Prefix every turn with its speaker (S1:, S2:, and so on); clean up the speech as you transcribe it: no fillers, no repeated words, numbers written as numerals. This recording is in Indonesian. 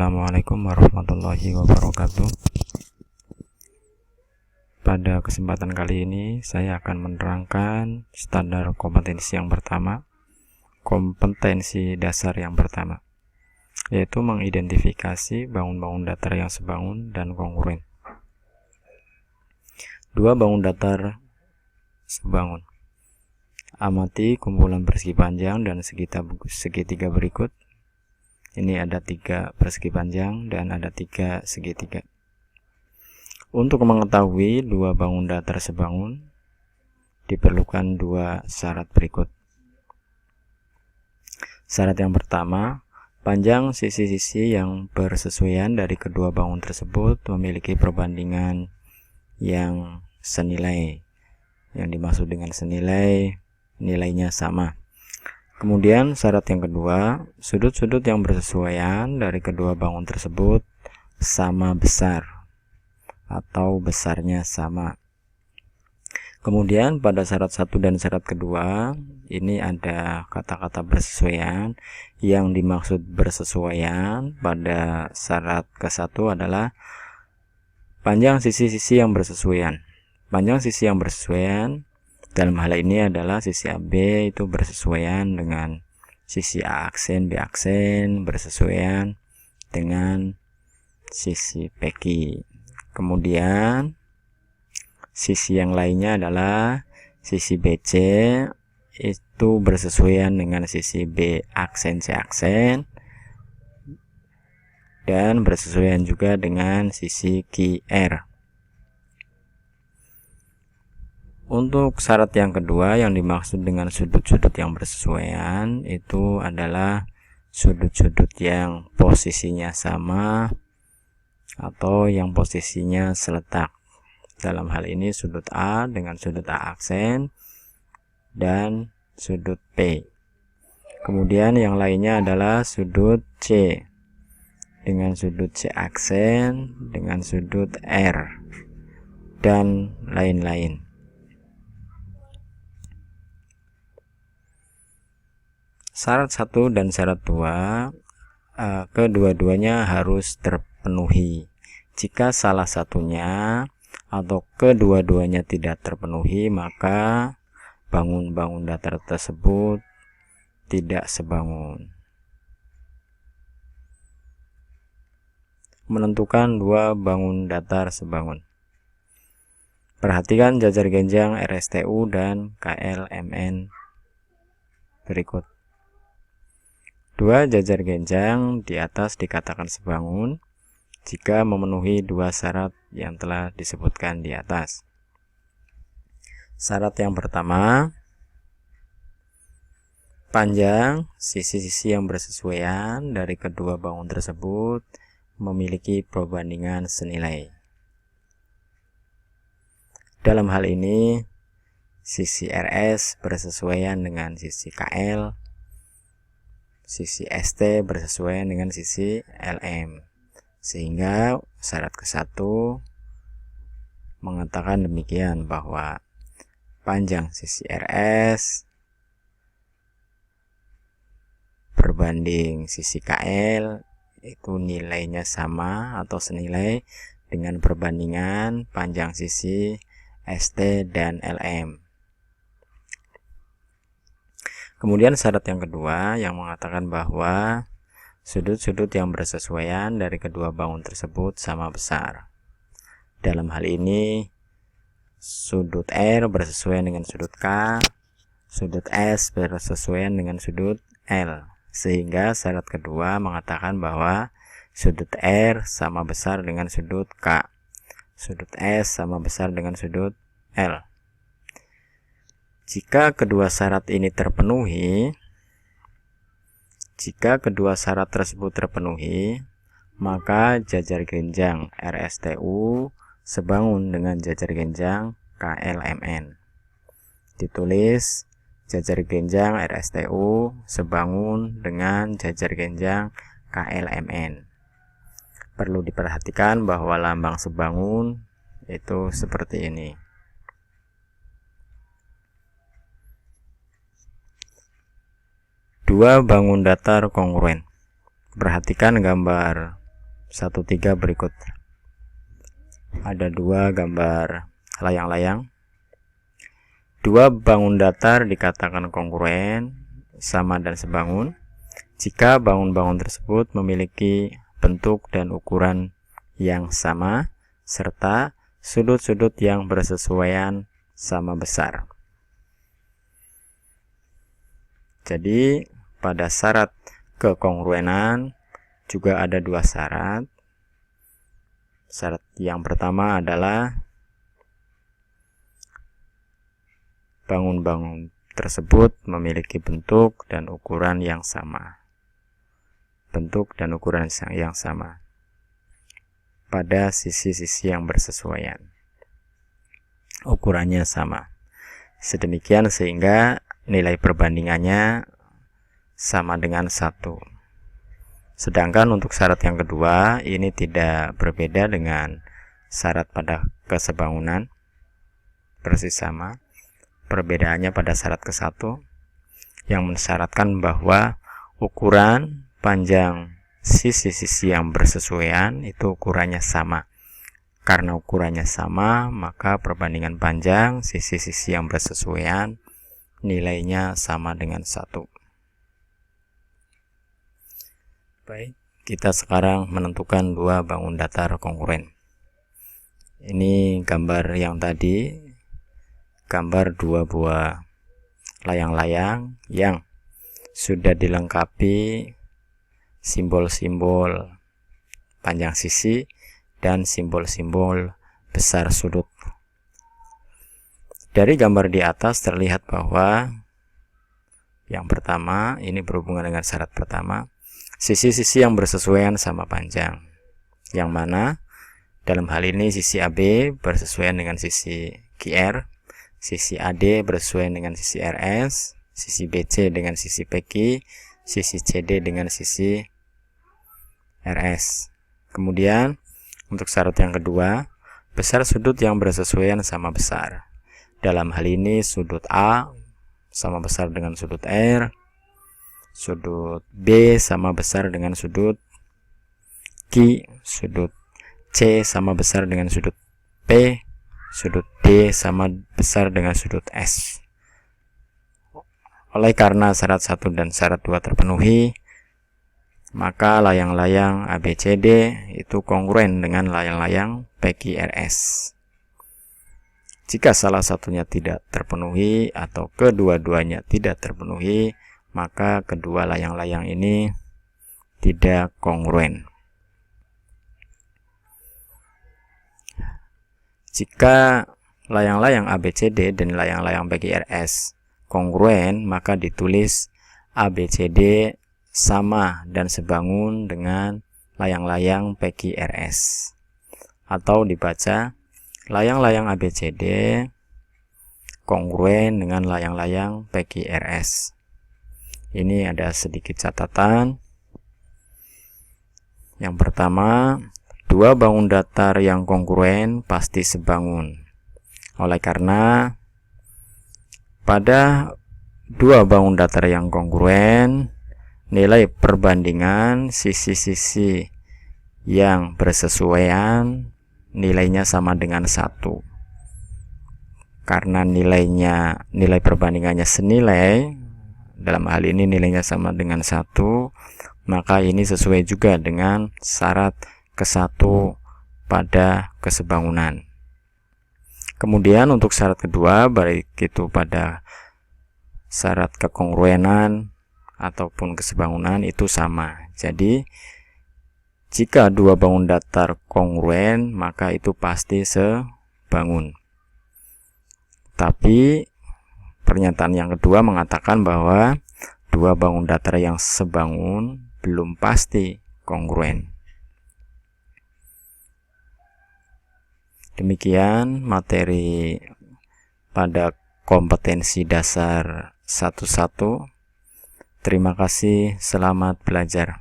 S1: Assalamualaikum warahmatullahi wabarakatuh. Pada kesempatan kali ini saya akan menerangkan standar kompetensi yang pertama, kompetensi dasar yang pertama, yaitu mengidentifikasi bangun-bangun datar yang sebangun dan kongruent. Dua bangun datar sebangun. Amati kumpulan persegi panjang dan segitiga berikut. Ini ada 3 persegi panjang dan ada 3 segitiga. Untuk mengetahui dua bangun datar sebangun, diperlukan 2 syarat berikut. Syarat yang pertama, panjang sisi-sisi yang bersesuaian dari kedua bangun tersebut memiliki perbandingan yang senilai. Yang dimaksud dengan senilai, nilainya sama. Kemudian syarat yang kedua, sudut-sudut yang bersesuaian dari kedua bangun tersebut sama besar atau besarnya sama. Kemudian pada syarat 1 dan syarat kedua, ini ada kata-kata bersesuaian. Yang dimaksud bersesuaian pada syarat ke-1 adalah panjang sisi-sisi yang bersesuaian. Panjang sisi yang bersesuaian dalam hal ini adalah sisi AB itu bersesuaian dengan sisi A aksen, B aksen, bersesuaian dengan sisi PQ. Kemudian sisi yang lainnya adalah sisi BC itu bersesuaian dengan sisi B aksen, C aksen, dan bersesuaian juga dengan sisi QR. Untuk syarat yang kedua yang dimaksud dengan sudut-sudut yang bersesuaian itu adalah sudut-sudut yang posisinya sama atau yang posisinya seletak. Dalam hal ini sudut A dengan sudut A aksen dan sudut P. Kemudian yang lainnya adalah sudut C dengan sudut C aksen dengan sudut R dan lain-lain. Syarat 1 dan syarat 2 kedua-duanya harus terpenuhi. Jika salah satunya atau kedua-duanya tidak terpenuhi, maka bangun-bangun datar tersebut tidak sebangun. Menentukan dua bangun datar sebangun. Perhatikan jajar genjang RSTU dan KLMN berikut. Dua jajar genjang di atas dikatakan sebangun jika memenuhi 2 syarat yang telah disebutkan di atas. Syarat yang pertama, panjang sisi-sisi yang bersesuaian dari kedua bangun tersebut memiliki perbandingan senilai. Dalam hal ini, sisi RS bersesuaian dengan sisi KL, sisi ST bersesuaian dengan sisi LM, sehingga syarat ke-1 mengatakan demikian bahwa panjang sisi RS berbanding sisi KL itu nilainya sama atau senilai dengan perbandingan panjang sisi ST dan LM. Kemudian syarat yang kedua yang mengatakan bahwa sudut-sudut yang bersesuaian dari kedua bangun tersebut sama besar. Dalam hal ini sudut R bersesuaian dengan sudut K, sudut S bersesuaian dengan sudut L, sehingga syarat kedua mengatakan bahwa sudut R sama besar dengan sudut K, sudut S sama besar dengan sudut L. Jika kedua syarat tersebut terpenuhi, maka jajar genjang RSTU sebangun dengan jajar genjang KLMN. Ditulis jajar genjang RSTU sebangun dengan jajar genjang KLMN. Perlu diperhatikan bahwa lambang sebangun itu seperti ini. Dua bangun datar kongruen. Perhatikan gambar 1-3 berikut. Ada 2 gambar layang-layang. 2 bangun datar dikatakan kongruen, sama dan sebangun jika bangun-bangun tersebut memiliki bentuk dan ukuran yang sama serta sudut-sudut yang bersesuaian sama besar. Jadi pada syarat kekongruenan juga ada 2 syarat. Syarat yang pertama adalah bangun-bangun tersebut memiliki bentuk dan ukuran yang sama. Bentuk dan ukuran yang sama pada sisi-sisi yang bersesuaian. Ukurannya sama. Sedemikian sehingga nilai perbandingannya sama dengan 1. Sedangkan untuk syarat yang kedua ini tidak berbeda dengan syarat pada kesebangunan, persis sama. Perbedaannya pada syarat ke-1 yang mensyaratkan bahwa ukuran panjang sisi-sisi yang bersesuaian itu ukurannya sama. Karena ukurannya sama, maka perbandingan panjang sisi-sisi yang bersesuaian nilainya sama dengan 1. Baik, kita sekarang menentukan 2 bangun datar kongruen. Ini gambar yang tadi, gambar 2 buah layang-layang yang sudah dilengkapi simbol-simbol panjang sisi dan simbol-simbol besar sudut. Dari gambar di atas terlihat bahwa yang pertama, ini berhubungan dengan syarat pertama, sisi-sisi yang bersesuaian sama panjang, yang mana dalam hal ini sisi AB bersesuaian dengan sisi QR, sisi AD bersesuaian dengan sisi RS, sisi BC dengan sisi PQ, sisi CD dengan sisi RS. Kemudian untuk syarat yang kedua, besar sudut yang bersesuaian sama besar. Dalam hal ini sudut A sama besar dengan sudut R, sudut B sama besar dengan sudut Q, sudut C sama besar dengan sudut P, sudut D sama besar dengan sudut S. Oleh karena syarat 1 dan syarat 2 terpenuhi, maka layang-layang ABCD itu kongruen dengan layang-layang PQRS. Jika salah satunya tidak terpenuhi atau kedua-duanya tidak terpenuhi, maka kedua layang-layang ini tidak kongruen. Jika layang-layang ABCD dan layang-layang PQRS kongruen, maka ditulis ABCD sama dan sebangun dengan layang-layang PQRS, atau dibaca layang-layang ABCD kongruen dengan layang-layang PQRS. Ini ada sedikit catatan. Yang pertama, 2 bangun datar yang kongruen pasti sebangun. Oleh karena pada 2 bangun datar yang kongruen, nilai perbandingan sisi-sisi yang bersesuaian nilainya sama dengan 1. Karena nilai perbandingannya senilai, dalam hal ini nilainya sama dengan 1, maka ini sesuai juga dengan syarat ke-1 pada kesebangunan. Kemudian untuk syarat kedua, baik itu pada syarat kekongruenan ataupun kesebangunan itu sama. Jadi jika 2 bangun datar kongruen, maka itu pasti sebangun. Tapi pernyataan yang kedua mengatakan bahwa 2 bangun datar yang sebangun belum pasti kongruen. Demikian materi pada kompetensi dasar 11. Terima kasih, selamat belajar.